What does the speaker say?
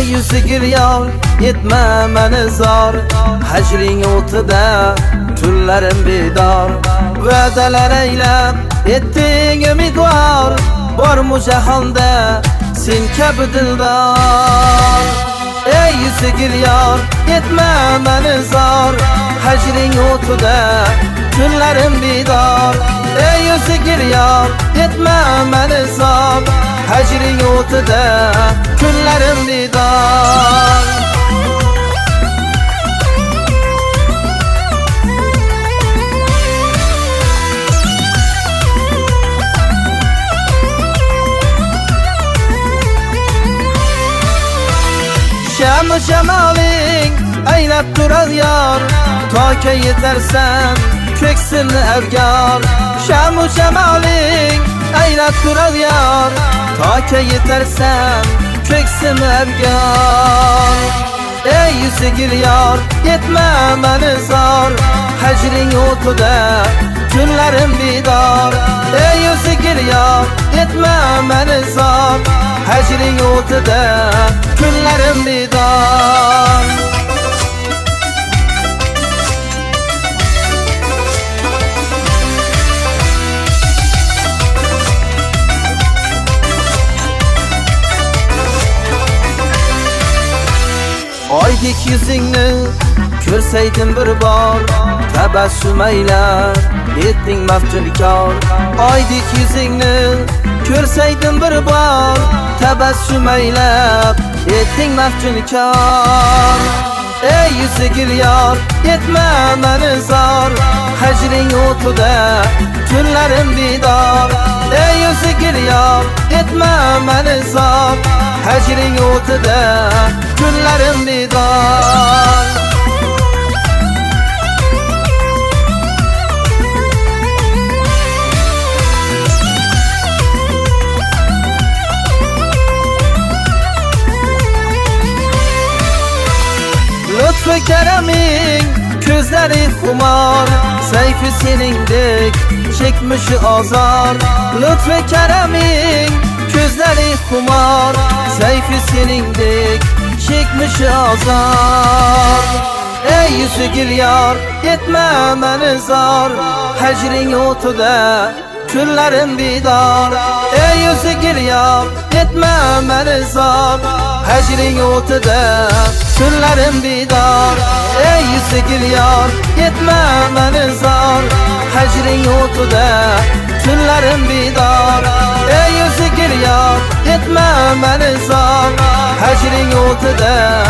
yüzü giryar etme meni zar, hecrin o'tida tunlarim bedor. Va'dalar eylab etding umidvor, bormu jahonda sen kabi dildor. Ey yüzü giryar etme meni zar, hecrin o'tida tunlarim bedor. Ey yüzü giryar etme meni zar, hecrin o'tida kunlarim bedor. Şam şamaling aylab turar yar, to'ka yetarsan ko'ksimni avgar. Sham shamaling aylab turar yar, to'ka yetarsan ko'ksimni avgar. Ey yüzü giryar etme meni zor, hecring o'tida tunlarim bedor. Ey yüzü giryar etme meni zor, hecring o'tida kunlarim bedor. Oydek yüzingni ko'rsaydim bir bor, tabassum aylab etding maftunkor. Oydek yüzingni ko'rsaydim bir bor, tabassum aylab etding maftunkor. Ey yüzü giryar etme meni zor, hecring o'tida tunlarim bedor. Ey yüzü giryar etme meni zor, hecring o'tida kunlarim bedor. Lütfü keremin ko'zlari xumor, sayfi seningdek chekmishi azor. Lütfü keremin ko'zlari xumor, sayfi seningdek chekmishi azor. Ey yüzü giryar etme meni zor, hecring o'tida kunlarim bedor. Ey yüzü giryar etme meni zor, hecring o'tida kunlarim bedor. Ey yüzü giryar etme meni zor, hecring o'tida kunlarim bedor. Ey yüzü giryar etme meni zor, hecring o'tida